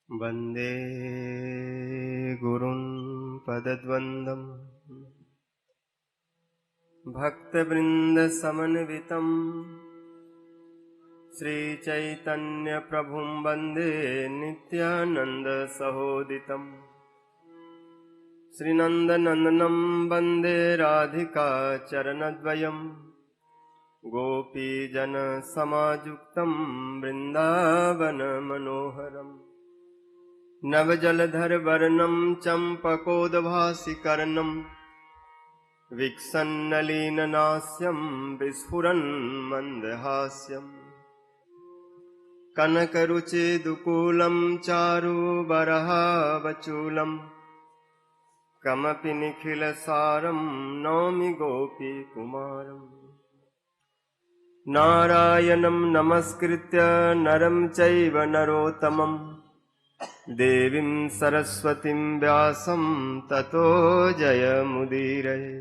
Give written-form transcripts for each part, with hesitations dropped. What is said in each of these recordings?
वन्दे गुरुन् पदद्वन्द्वम् भक्तवृन्दसमन्वितम् श्रीचैतन्यप्रभुं वन्दे नित्यानन्दसहोदितम् श्रीनन्दनन्दनं वन्दे राधिका चरणद्वयम् गोपीजनसमायुक्तं वृन्दावनमनोहरम् नवजलधरवर्णं चम्पकोद्भासिकर्णं विकसन्नलीननास्यं विस्फुरन्मन्दहास्यम् कनकरुचिदुकूलं चारुबरहावचूलं कमपि निखिलसारं नौमि गोपीकुमारम् नारायणं नमस्कृत्य नरं चैव नरोत्तमम् देवीं सरस्वतीं व्यासं ततो जयमुदीरये।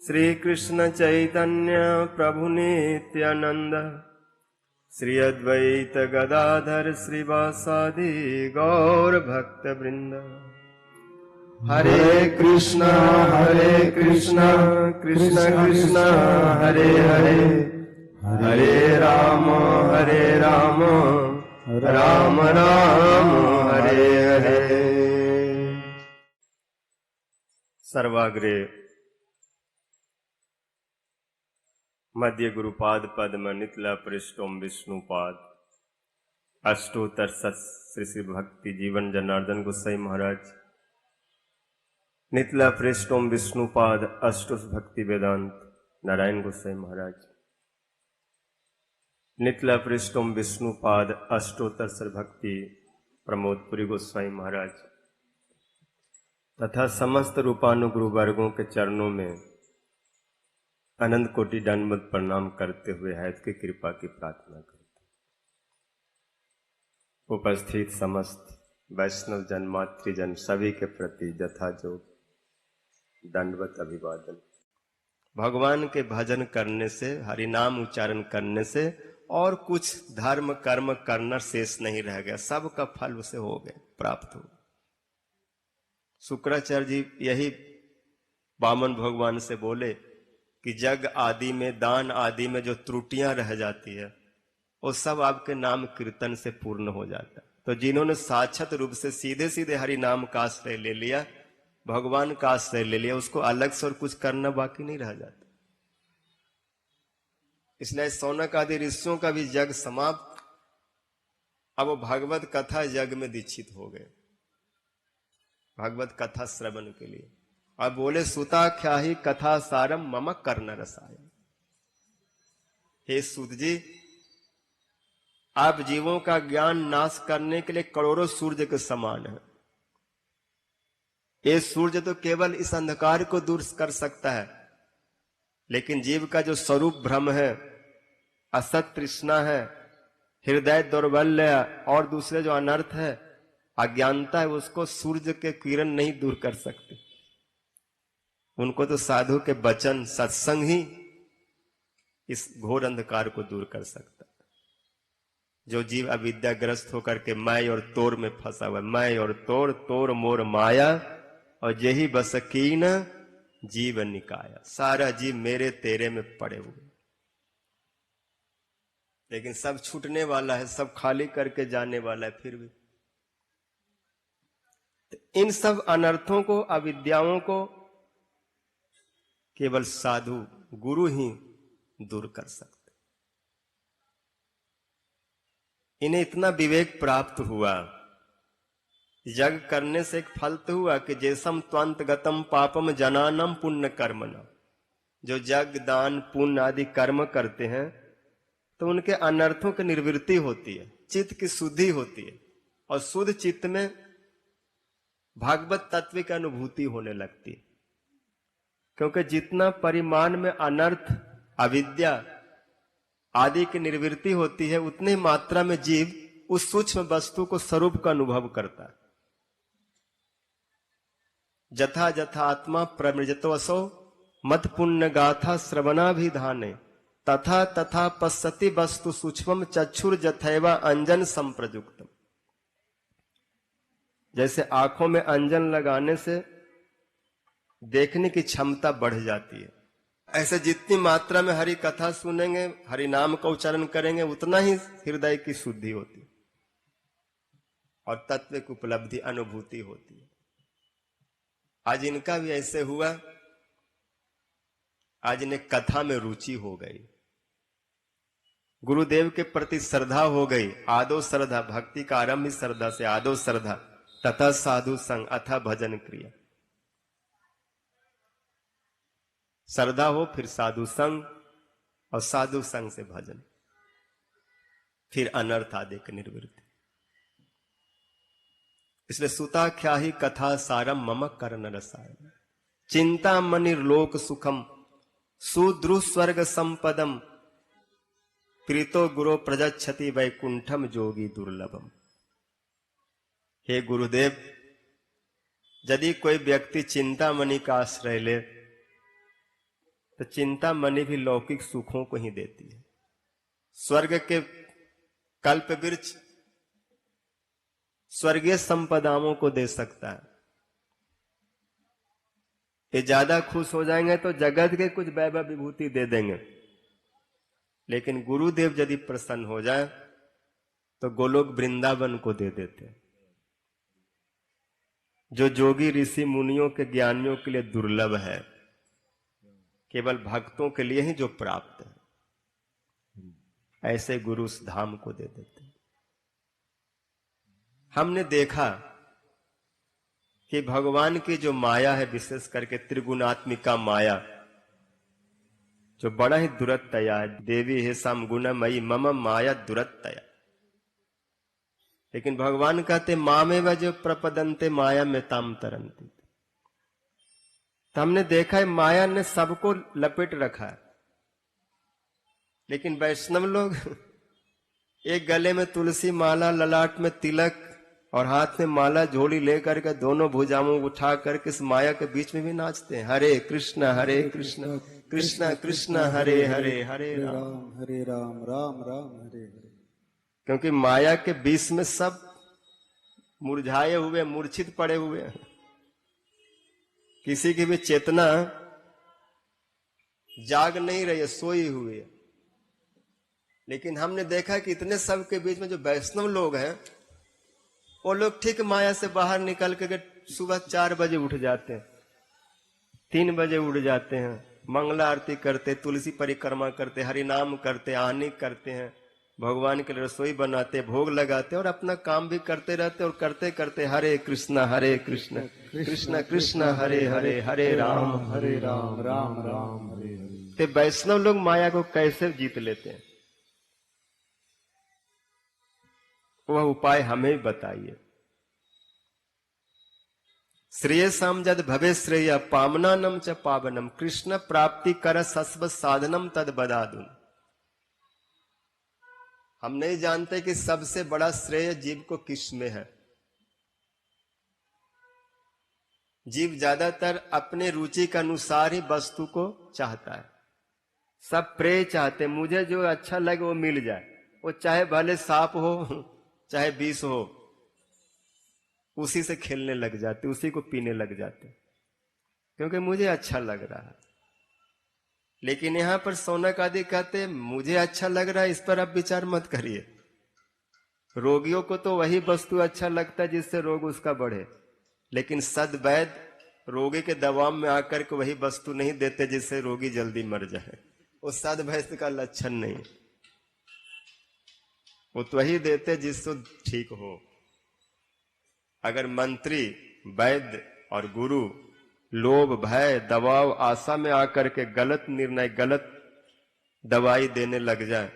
श्रीकृष्ण चैतन्य प्रभु नित्यानंद श्री अद्वैत गदाधर श्रीवासादि गौर भक्त वृंद। हरे कृष्ण कृष्ण कृष्ण हरे हरे, हरे राम राम राम हरे हरे। सर्वाग्रे मध्य गुरुपाद पद्म नितला पृष्ठोम विष्णुपाद अष्टोत्तर सत श्री श्री भक्ति जीवन जनार्दन गोसाई महाराज नितला पृष्ठोम विष्णुपाद अष्टोस भक्ति वेदांत नारायण गोसाई महाराज नितला पृष्ठोम विष्णुपाद अष्टोत्तर सर भक्ति प्रमोदपुरी गोस्वामी महाराज तथा समस्त रूपानुगुरु वर्गों के चरणों में अनंत कोटि दंडवत प्रणाम करते हुए हैत की कृपा की प्रार्थना करते। उपस्थित समस्त वैष्णव जन मातृजन सभी के प्रति यथाजोग दंडवत अभिवादन। भगवान के भजन करने से, हरिनाम उच्चारण करने से और कुछ धर्म कर्म करना शेष नहीं रह गया, सब का फल उसे हो गया, प्राप्त हो। शुक्राचार्य जी यही वामन भगवान से बोले कि जग आदि में, दान आदि में जो त्रुटियां रह जाती है वो सब आपके नाम कीर्तन से पूर्ण हो जाता है। तो जिन्होंने साक्षात रूप से सीधे सीधे हरि नाम का आश्रय ले लिया, भगवान का आश्रय ले लिया, उसको अलग से और कुछ करना बाकी नहीं रह जाता। इसलिए सौनक आदि ऋषियों का भी जग समाप्त, अब वो भगवत कथा जग में दीक्षित हो गए, भगवत कथा श्रवण के लिए। अब बोले सुताख्याहि कथा सारम मम कर्ण रसाय। हे सूत जी, आप जीवों का ज्ञान नाश करने के लिए करोड़ों सूर्य के समान है। ये सूर्य तो केवल इस अंधकार को दूर कर सकता है, लेकिन जीव का जो स्वरूप भ्रम है, असत तृष्णा है, हृदय दौर्बल्य और दूसरे जो अनर्थ है, अज्ञानता है, उसको सूर्य के किरण नहीं दूर कर सकते। उनको तो साधु के वचन, सत्संग ही इस घोर अंधकार को दूर कर सकता है। जो जीव अविद्याग्रस्त होकर के मैं और तोर में फंसा हुआ, मैं और तोर, तोर मोर माया और यही बस कीन जीव निकाया, सारा जीव मेरे तेरे में पड़े हुए। लेकिन सब छूटने वाला है, सब खाली करके जाने वाला है। फिर भी तो इन सब अनर्थों को, अविद्याओं को केवल साधु गुरु ही दूर कर सकते। इन्हें इतना विवेक प्राप्त हुआ, यज्ञ करने से एक फल तो हुआ कि जैसम त्वंत गतम पापम जनानम पुण्य कर्मना, जो यज्ञ दान पुण्य आदि कर्म करते हैं तो उनके अनर्थों की निवृत्ति होती है, चित्त की शुद्धि होती है, और शुद्ध चित्त में भागवत तत्व की अनुभूति होने लगती है। क्योंकि जितना परिमाण में अनर्थ, अविद्या आदि की निवृत्ति होती है, उतनी मात्रा में जीव उस सूक्ष्म वस्तु को स्वरूप का अनुभव करता है। जथा जथा आत्मा प्रमृजतवसो मत पुण्य गाथा श्रवणाभिधाने तथा तथा पश्यति वस्तु सूक्ष्मम चक्षुर जथैवा अंजन संप्रयुक्तम। जैसे आंखों में अंजन लगाने से देखने की क्षमता बढ़ जाती है, ऐसे जितनी मात्रा में हरि कथा सुनेंगे, हरि नाम का उच्चारण करेंगे, उतना ही हृदय की शुद्धि होती और तत्व की उपलब्धि अनुभूति होती है। आज इनका भी ऐसे हुआ, आज इन्हें कथा में रुचि हो गई, गुरुदेव के प्रति श्रद्धा हो गई। आदो श्रद्धा, भक्ति का आरंभ ही श्रद्धा से, आदो श्रद्धा तथा साधु संग अथा भजन क्रिया। श्रद्धा हो, फिर साधु संग, और साधु संग से भजन, फिर अनर्थ आदि की निवृत्ति। इसलिए सुताख्या ही कथा सारम मम कर्ण रसायन चिंता मनिर्लोक सुखम सुद्रु स्वर्ग संपदम प्रीतो गुरु प्रजच्छति वैकुंठम जोगी दुर्लभम। हे गुरुदेव, यदि कोई व्यक्ति चिंतामणि का आश्रय ले तो चिंतामणि भी लौकिक सुखों को ही देती है। स्वर्ग के कल्प वृक्ष स्वर्गीय संपदाओं को दे सकता है। ये ज्यादा खुश हो जाएंगे तो जगत के कुछ वैभव विभूति दे देंगे, लेकिन गुरुदेव यदि प्रसन्न हो जाए तो गोलोक वृंदावन को दे देते हैं, जो जोगी ऋषि मुनियों के ज्ञानियों के लिए दुर्लभ है, केवल भक्तों के लिए ही जो प्राप्त है, ऐसे गुरु उस धाम को दे देते हैं। हमने देखा कि भगवान की जो माया है, विशेष करके त्रिगुणात्मिका माया, जो बड़ा ही दुरत्तया है, देवी है सम गुणमयी मम माया दुरत्तया। लेकिन भगवान कहते मामे व जो प्रपदंते माया में ताम तरंती। तो हमने देखा है माया ने सबको लपेट रखा है, लेकिन वैष्णव लोग एक गले में तुलसी माला, ललाट में तिलक और हाथ में माला झोली लेकर के दोनों भुजाओं उठा करके इस माया के बीच में भी नाचते हैं। हरे कृष्ण कृष्ण कृष्ण हरे हरे, हरे राम राम राम हरे हरे। क्योंकि माया के बीच में सब मुरझाए हुए, मूर्छित पड़े हुए हैं, किसी की भी चेतना जाग नहीं रही है, सोई हुई है। लेकिन हमने देखा कि इतने सब के बीच में जो वैष्णव लोग हैं, वो लोग ठीक माया से बाहर निकल के सुबह 4 बजे उठ जाते हैं, 3 बजे उठ जाते हैं, मंगला आरती करते, तुलसी परिक्रमा करते, हरि नाम करते, आनी करते हैं, भगवान के लिए रसोई बनाते, भोग लगाते और अपना काम भी करते रहते, और करते करते हरे कृष्ण कृष्ण कृष्ण हरे हरे, हरे राम राम राम हरे हरे। तो वैष्णव लोग माया को कैसे जीत लेते हैं, वह उपाय हमें बताइए। श्रेयसाम जद भवे श्रेय पावनानम च पावनम कृष्ण प्राप्ति कर सस्व साधनम तद बदादुन। हम नहीं जानते कि सबसे बड़ा श्रेय जीव को किस में है। जीव ज्यादातर अपने रुचि के अनुसार ही वस्तु को चाहता है। सब प्रेय चाहते, मुझे जो अच्छा लगे वो मिल जाए, वो चाहे भले सांप हो चाहे विष हो, उसी से खेलने लग जाते, उसी को पीने लग जाते, क्योंकि मुझे अच्छा लग रहा है। लेकिन यहां पर सौनक आदि कहते मुझे अच्छा लग रहा है, इस पर आप विचार मत करिए। रोगियों को तो वही वस्तु अच्छा लगता है जिससे रोग उसका बढ़े। लेकिन सद्वैद रोगी के दबाव में आकर के वही वस्तु नहीं देते जिससे रोगी जल्दी मर जाए। वो सद्वैद का लक्षण नहीं, वो तो वही देते जिससे ठीक हो। अगर मंत्री, वैद्य और गुरु लोभ, भय, दबाव, आशा में आकर के गलत निर्णय, गलत दवाई देने लग जाए,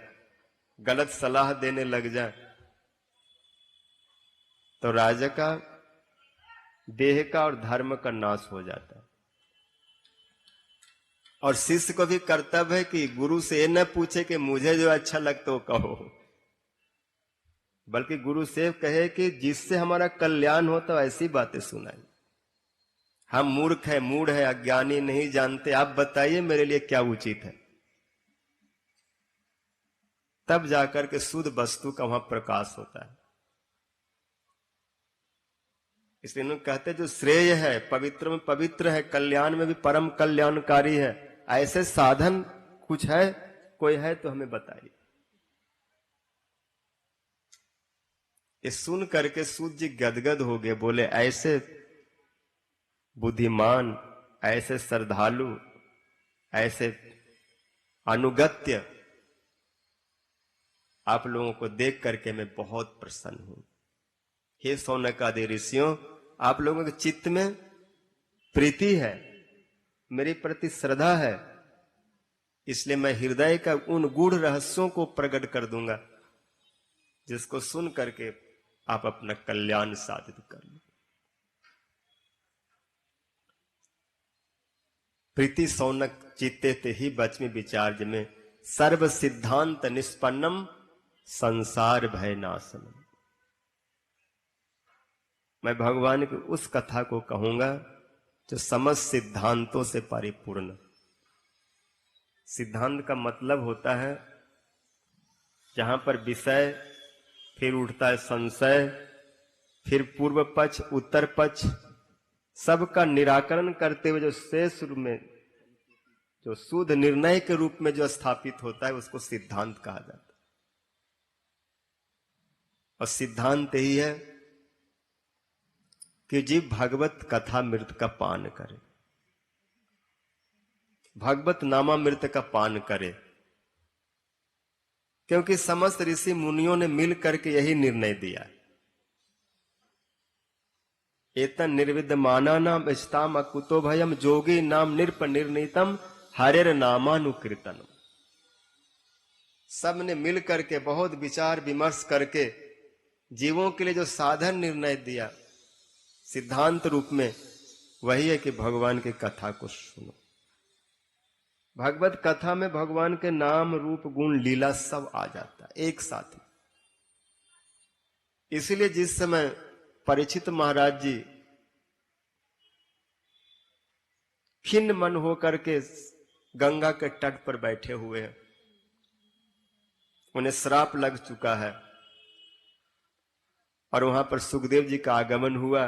गलत सलाह देने लग जाए, तो राजा का, देह का और धर्म का नाश हो जाता है। और शिष्य को भी कर्तव्य है कि गुरु से ये न पूछे कि मुझे जो अच्छा लगता हो कहो, बल्कि गुरु से कहे कि जिससे हमारा कल्याण होता है ऐसी बातें सुनाई। हम मूर्ख है, मूढ़ है, अज्ञानी, नहीं जानते, आप बताइए मेरे लिए क्या उचित है। तब जाकर के शुद्ध वस्तु का वहां प्रकाश होता है। इसलिए लोग कहते जो श्रेय है, पवित्र में पवित्र है, कल्याण में भी परम कल्याणकारी है, ऐसे साधन कुछ है, कोई है तो हमें बताइए। ये सुन करके सूत जी गदगद हो गए, बोले ऐसे बुद्धिमान, ऐसे श्रद्धालु, ऐसे अनुगत्य आप लोगों को देख करके मैं बहुत प्रसन्न हूं। हे शौनकादि ऋषियों, आप लोगों के चित्त में प्रीति है, मेरे प्रति श्रद्धा है, इसलिए मैं हृदय का उन गूढ़ रहस्यों को प्रकट कर दूंगा जिसको सुन करके आप अपना कल्याण साधित कर लो। प्रीति शौनक चित्ते ते ही बचमी विचार्य में सर्व सिद्धांत निष्पन्नम संसार भय नाशनम। मैं भगवान की उस कथा को कहूंगा जो समस्त सिद्धांतों से परिपूर्ण। सिद्धांत का मतलब होता है जहां पर विषय, फिर उठता है संशय, फिर पूर्व पक्ष, उत्तर पक्ष, सबका निराकरण करते हुए जो शेष रूप में, जो शुद्ध निर्णय के रूप में जो स्थापित होता है उसको सिद्धांत कहा जाता है। और सिद्धांत यही है कि जीव भगवत कथामृत का पान करे, भगवत नामामृत का पान करे, क्योंकि समस्त ऋषि मुनियों ने मिल करके यही निर्णय दिया। एतन निर्विद्यमाना नाम इष्टाम अकुतो भयम जोगी नाम निरप निर्णीतम हरेर नामानुकीर्तनम। सब ने मिल करके बहुत विचार विमर्श करके जीवों के लिए जो साधन निर्णय दिया सिद्धांत रूप में, वही है कि भगवान की कथा को सुनो। भगवत कथा में भगवान के नाम, रूप, गुण, लीला सब आ जाता है एक साथ ही। इसलिए जिस समय परीक्षित महाराज जी खिन्न मन होकर के गंगा के तट पर बैठे हुए हैं, उन्हें श्राप लग चुका है, और वहां पर सुखदेव जी का आगमन हुआ,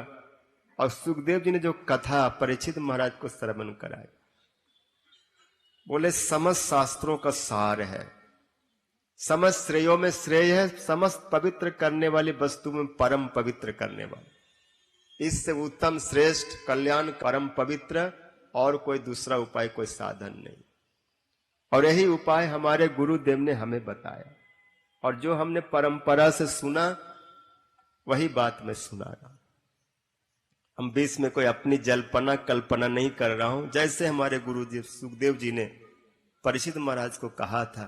और सुखदेव जी ने जो कथा परीक्षित महाराज को श्रवण कराई, बोले समस्त शास्त्रों का सार है, समस्त श्रेयों में श्रेय है, समस्त पवित्र करने वाली वस्तु में परम पवित्र करने वाले, इससे उत्तम श्रेष्ठ कल्याण परम पवित्र और कोई दूसरा उपाय, कोई साधन नहीं। और यही उपाय हमारे गुरुदेव ने हमें बताया, और जो हमने परंपरा से सुना वही बात मैं सुना रहा हूं। हम बीच में कोई अपनी जल्पना कल्पना नहीं कर रहा हूं। जैसे हमारे गुरु जी सुखदेव जी ने परीक्षित महाराज को कहा था,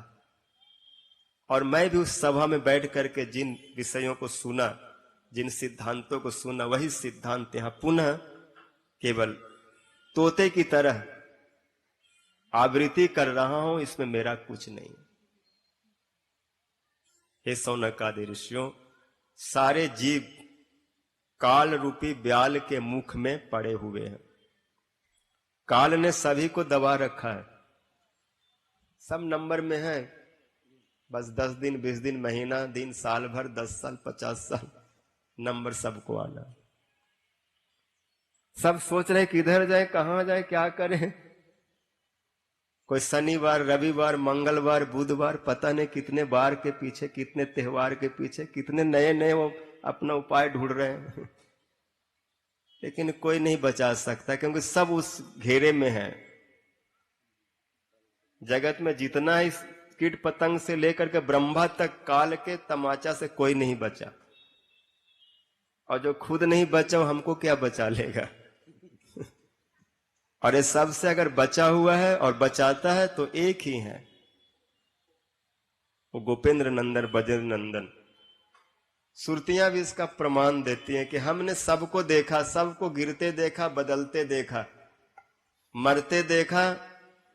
और मैं भी उस सभा में बैठ करके जिन विषयों को सुना, जिन सिद्धांतों को सुना, वही सिद्धांत यहां पुनः केवल तोते की तरह आवृत्ति कर रहा हूं, इसमें मेरा कुछ नहीं। हे शौनकादि ऋषियों, सारे जीव काल रूपी ब्याल के मुख में पड़े हुए हैं। काल ने सभी को दबा रखा है, सब नंबर में है, बस 10 दिन, 20 दिन, महीना, दिन, साल भर, 10 साल, 50 साल, नंबर सबको आना। सब सोच रहे किधर जाए, कहां जाए, क्या करें। कोई शनिवार, रविवार, मंगलवार, बुधवार, पता नहीं कितने बार के पीछे, कितने त्योहार के पीछे, कितने नए नए वो अपना उपाय ढूंढ रहे हैं। लेकिन कोई नहीं बचा सकता, क्योंकि सब उस घेरे में है। जगत में जितना इस कीट पतंग से लेकर के ब्रह्मा तक काल के तमाचा से कोई नहीं बचा, और जो खुद नहीं बचा वो हमको क्या बचा लेगा। और ये सबसे अगर बचा हुआ है और बचाता है तो एक ही है, वो गोपेंद्र नंदन बजेंद्र नंदन। सुरतियां भी इसका प्रमाण देती हैं कि हमने सबको देखा, सबको गिरते देखा, बदलते देखा, मरते देखा,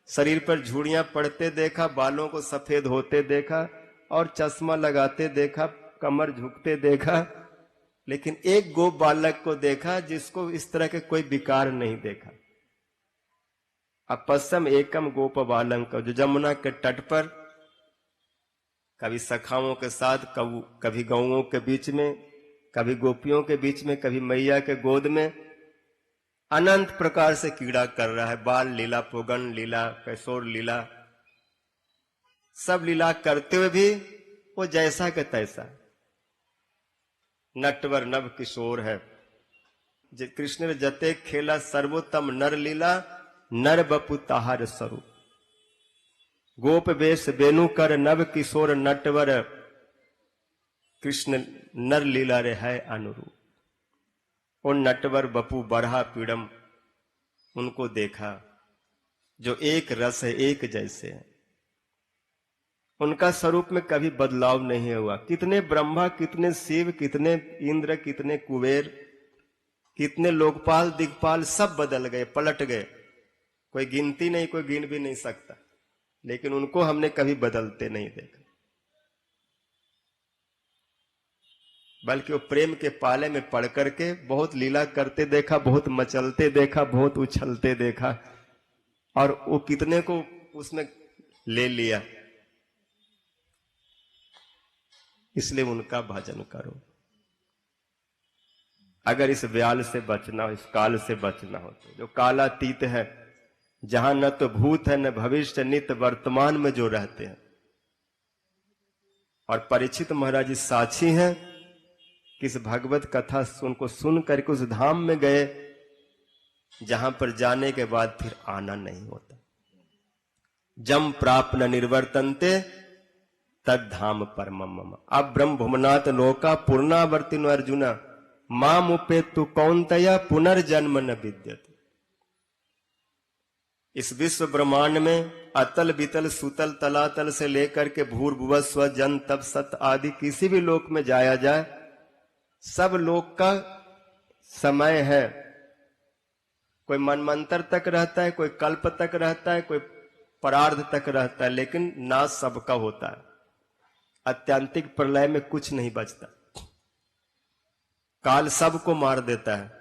शरीर पर झुर्रियां पड़ते देखा, बालों को सफेद होते देखा, और चश्मा लगाते देखा, कमर झुकते देखा, लेकिन एक गोप बालक को देखा जिसको इस तरह के कोई विकार नहीं देखा। अपस्यम एकम गोप बालम का, जो जमुना के तट पर कभी सखाओं के साथ, कभी गौओं के बीच में, कभी गोपियों के बीच में, कभी मैया के गोद में अनंत प्रकार से कीड़ा कर रहा है। बाल लीला, पुगन लीला, कैशोर लीला, सब लीला करते हुए भी वो जैसा के तैसा नटवर नव किशोर है। कृष्ण ने जते खेला सर्वोत्तम नर लीला, नर बपु ताहार स्वरूप। गोप वेश बेनु कर नव किशोर नटवर, कृष्ण नर लीला रे है अनुरूप। उन नटवर बपू बढ़ा पीड़म, उनको देखा जो एक रस है, एक जैसे है। उनका स्वरूप में कभी बदलाव नहीं हुआ। कितने ब्रह्मा, कितने शिव, कितने इंद्र, कितने कुबेर, कितने लोकपाल, दिक्पाल, सब बदल गए, पलट गए, कोई गिनती नहीं, कोई गिन भी नहीं सकता, लेकिन उनको हमने कभी बदलते नहीं देखा। बल्कि वो प्रेम के पाले में पड़ करके बहुत लीला करते देखा, बहुत मचलते देखा, बहुत उछलते देखा, और वो कितने को उसमें ले लिया। इसलिए उनका भजन करो। अगर इस व्याल से बचना हो, इस काल से बचना हो, तो जो कालातीत है, जहां न तो भूत है, न भविष्य, नित्य वर्तमान में जो रहते हैं। और परीक्षित महाराज जी साक्षी हैं कि इस भगवत कथा उनको सुन करके उस धाम में गए जहां पर जाने के बाद फिर आना नहीं होता। जम प्राप्त न निर्वर्तनते तद धाम परमम मम। अब ब्रह्म भुवनाथ लोका पूर्णावर्तिनो अर्जुन, माम उपेतु कौन्तेय पुनर्जन्म न विद्यते। इस विश्व ब्रह्मांड में अतल बितल सुतल तलातल से लेकर के भूर्भुव स्व जन तप सत आदि किसी भी लोक में जाया जाए, सब लोक का समय है। कोई मनमंत्र तक रहता है, कोई कल्प तक रहता है, कोई परार्ध तक रहता है, लेकिन नाश सबका होता है। अत्यंतिक प्रलय में कुछ नहीं बचता। काल सबको मार देता है,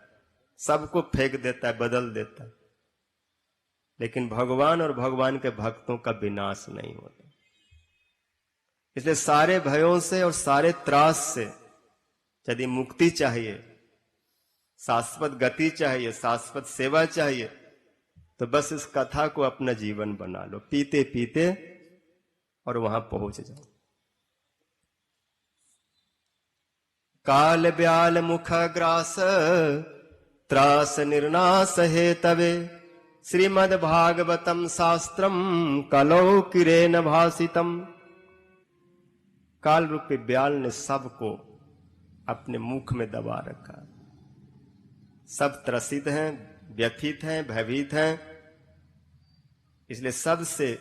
सबको फेंक देता है, बदल देता है, लेकिन भगवान और भगवान के भक्तों का विनाश नहीं होता। इसलिए सारे भयों से और सारे त्रास से यदि मुक्ति चाहिए, शाश्वत गति चाहिए, शाश्वत सेवा चाहिए, तो बस इस कथा को अपना जीवन बना लो, पीते पीते, और वहां पहुंच जाओ। काल ब्याल मुख ग्रास, त्रास निर्नाश हे तवे, श्रीमद् भागवतम शास्त्रम कलौ किरेन भासितम। काल रूपी ब्याल ने सबको अपने मुख में दबा रखा। सब त्रसित हैं, व्यथित हैं, भयभीत हैं। इसलिए सबसे,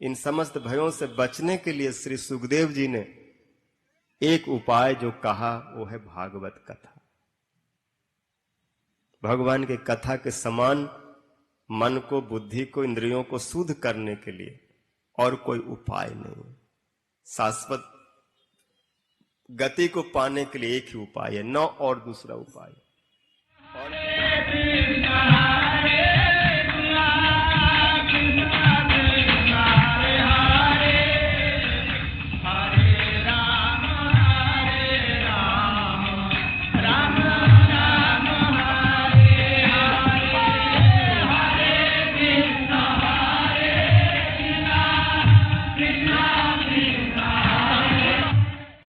इन समस्त भयों से बचने के लिए श्री सुखदेव जी ने एक उपाय जो कहा, वो है भागवत कथा। भगवान की कथा के समान मन को, बुद्धि को, इंद्रियों को शुद्ध करने के लिए और कोई उपाय नहीं। शाश्वत गति को पाने के लिए एक ही उपाय है, न और दूसरा उपाय। और